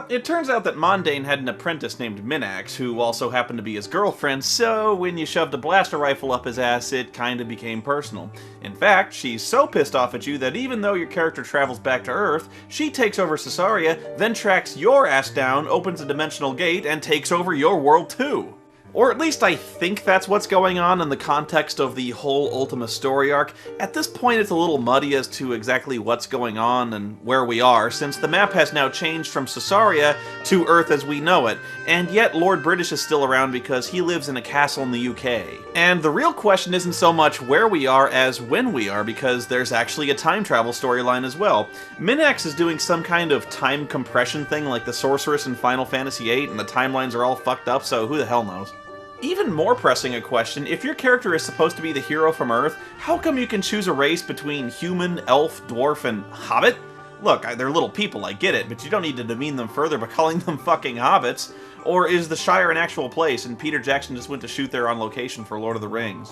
it turns out that Mondane had an apprentice named Minax, who also happened to be his girlfriend, so when you shoved a blaster rifle up his ass, it kinda became personal. In fact, she's so pissed off at you that even though your character travels back to Earth, she takes over Caesarea, then tracks your ass down, opens a dimensional gate, and takes over your world too. Or at least I think that's what's going on in the context of the whole Ultima story arc. At this point it's a little muddy as to exactly what's going on and where we are, since the map has now changed from Caesarea to Earth as we know it, and yet Lord British is still around because he lives in a castle in the UK. And the real question isn't so much where we are as when we are, because there's actually a time travel storyline as well. Minax is doing some kind of time compression thing like the Sorceress in Final Fantasy VIII, and the timelines are all fucked up, so who the hell knows. Even more pressing a question, if your character is supposed to be the hero from Earth, how come you can choose a race between human, elf, dwarf, and hobbit? Look, they're little people, I get it, but you don't need to demean them further by calling them fucking hobbits. Or is the Shire an actual place and Peter Jackson just went to shoot there on location for Lord of the Rings?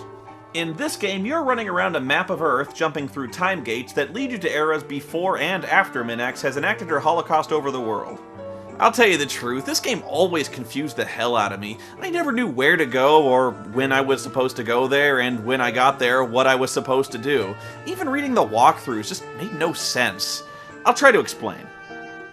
In this game, you're running around a map of Earth, jumping through time gates that lead you to eras before and after Minax has enacted her holocaust over the world. I'll tell you the truth, this game always confused the hell out of me. I never knew where to go, or when I was supposed to go there, and when I got there, what I was supposed to do. Even reading the walkthroughs just made no sense. I'll try to explain.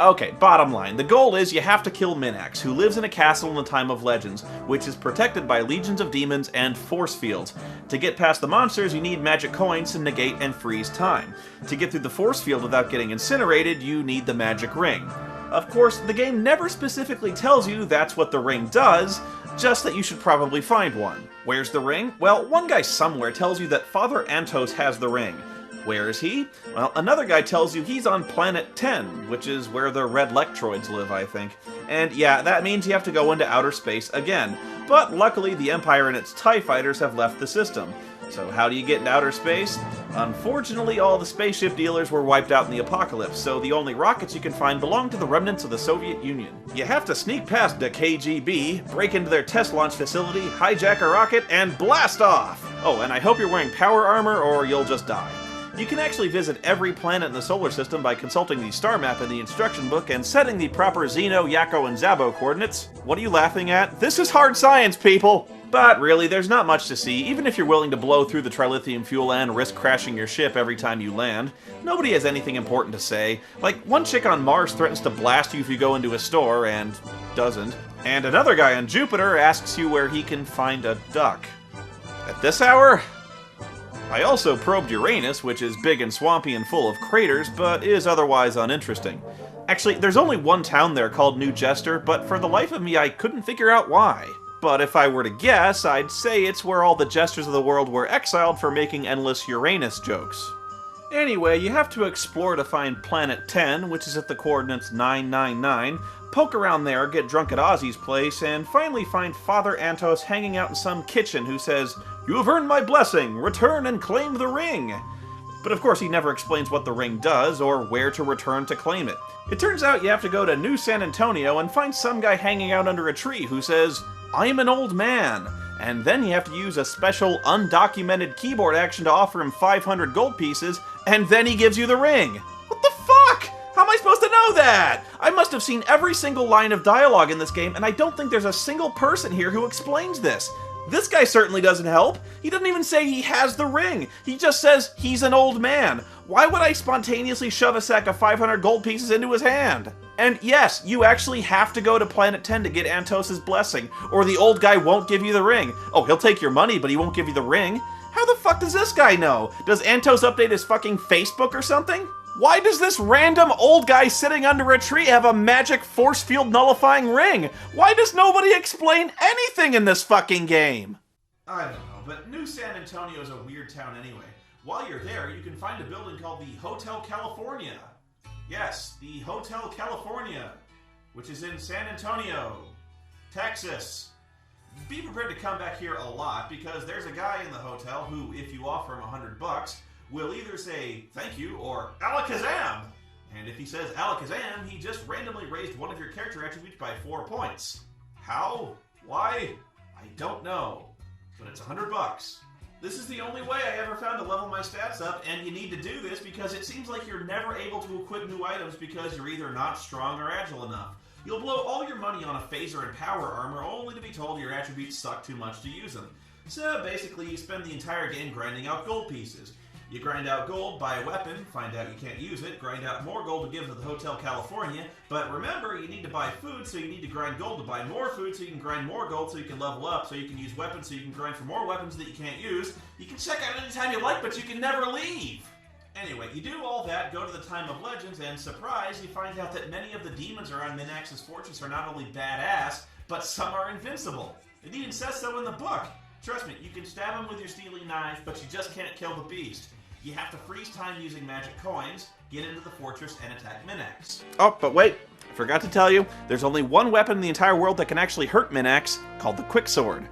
Okay, bottom line, the goal is you have to kill Minax, who lives in a castle in the Time of Legends, which is protected by legions of demons and force fields. To get past the monsters, you need magic coins to negate and freeze time. To get through the force field without getting incinerated, you need the magic ring. Of course, the game never specifically tells you that's what the ring does, just that you should probably find one. Where's the ring? Well, one guy somewhere tells you that Father Antos has the ring. Where is he? Well, another guy tells you he's on planet 10, which is where the red Lectroids live, I think. And yeah, that means you have to go into outer space again. But luckily, the Empire and its TIE fighters have left the system. So how do you get into outer space? Unfortunately, all the spaceship dealers were wiped out in the apocalypse, so the only rockets you can find belong to the remnants of the Soviet Union. You have to sneak past the KGB, break into their test launch facility, hijack a rocket, and blast off! Oh, and I hope you're wearing power armor or you'll just die. You can actually visit every planet in the solar system by consulting the star map in the instruction book and setting the proper Xeno, Yakko, and Zabo coordinates. What are you laughing at? This is hard science, people! But really, there's not much to see, even if you're willing to blow through the trilithium fuel and risk crashing your ship every time you land. Nobody has anything important to say. Like, one chick on Mars threatens to blast you if you go into a store, and doesn't. And another guy on Jupiter asks you where he can find a duck. At this hour? I also probed Uranus, which is big and swampy and full of craters, but is otherwise uninteresting. Actually, there's only one town there called New Jester, but for the life of me I couldn't figure out why. But if I were to guess, I'd say it's where all the jesters of the world were exiled for making endless Uranus jokes. Anyway, you have to explore to find Planet 10, which is at the coordinates 999, poke around there, get drunk at Ozzy's place, and finally find Father Antos hanging out in some kitchen who says, "You have earned my blessing, return and claim the ring!" But of course he never explains what the ring does, or where to return to claim it. It turns out you have to go to New San Antonio and find some guy hanging out under a tree who says, "I'm an old man," and then you have to use a special undocumented keyboard action to offer him 500 gold pieces, and then he gives you the ring. What the fuck? How am I supposed to know that? I must have seen every single line of dialogue in this game, and I don't think there's a single person here who explains this. This guy certainly doesn't help. He doesn't even say he has the ring. He just says he's an old man. Why would I spontaneously shove a sack of 500 gold pieces into his hand? And yes, you actually have to go to Planet 10 to get Antos' blessing, or the old guy won't give you the ring. Oh, he'll take your money, but he won't give you the ring? How the fuck does this guy know? Does Antos update his fucking Facebook or something? Why does this random old guy sitting under a tree have a magic force field nullifying ring? Why does nobody explain anything in this fucking game? I don't know, but New San Antonio is a weird town anyway. While you're there, you can find a building called the Hotel California. Yes, the Hotel California, which is in San Antonio, Texas. Be prepared to come back here a lot, because there's a guy in the hotel who, if you offer him $100, will either say thank you or alakazam. And if he says alakazam, he just randomly raised one of your character attributes by 4 points. How? Why? I don't know. But it's $100. This is the only way I ever found to level my stats up, and you need to do this because it seems like you're never able to equip new items because you're either not strong or agile enough. You'll blow all your money on a phaser and power armor only to be told your attributes suck too much to use them. So basically you spend the entire game grinding out gold pieces. You grind out gold, buy a weapon, find out you can't use it, grind out more gold to give to the Hotel California, but remember, you need to buy food, so you need to grind gold to buy more food, so you can grind more gold, so you can level up, so you can use weapons, so you can grind for more weapons that you can't use. You can check out anytime you like, but you can never leave! Anyway, you do all that, go to the Time of Legends, and surprise, you find out that many of the demons around Minax's fortress are not only badass, but some are invincible. It even says so in the book. Trust me, you can stab him with your steely knife, but you just can't kill the beast. You have to freeze time using magic coins, get into the fortress, and attack Minax. Oh, but wait, I forgot to tell you, there's only one weapon in the entire world that can actually hurt Minax, called the Quicksword.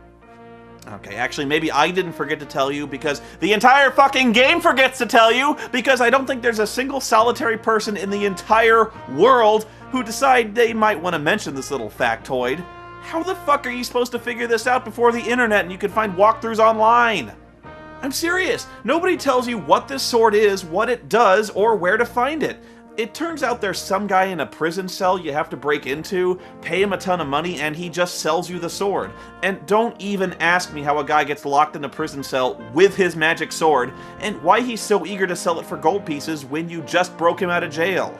Okay, actually, maybe I didn't forget to tell you because the entire fucking game forgets to tell you because I don't think there's a single solitary person in the entire world who decide they might want to mention this little factoid. How the fuck are you supposed to figure this out before the internet and you can find walkthroughs online? I'm serious. Nobody tells you what this sword is, what it does, or where to find it. It turns out there's some guy in a prison cell you have to break into, pay him a ton of money, and he just sells you the sword. And don't even ask me how a guy gets locked in a prison cell with his magic sword, and why he's so eager to sell it for gold pieces when you just broke him out of jail.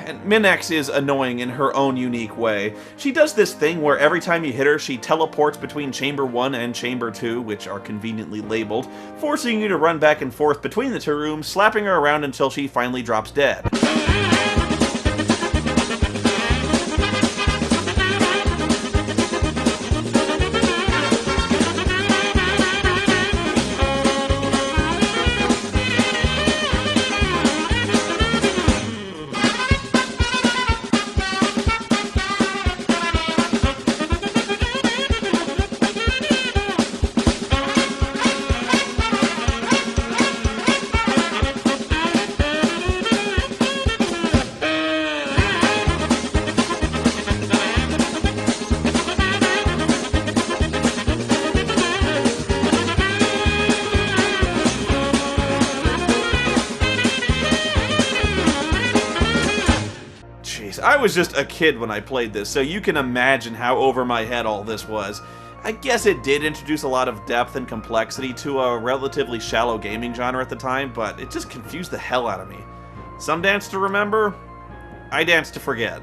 And Minax is annoying in her own unique way. She does this thing where every time you hit her, she teleports between Chamber 1 and Chamber 2, which are conveniently labeled, forcing you to run back and forth between the two rooms, slapping her around until she finally drops dead. I was just a kid when I played this, so you can imagine how over my head all this was. I guess it did introduce a lot of depth and complexity to a relatively shallow gaming genre at the time, but it just confused the hell out of me. Some dance to remember, I dance to forget.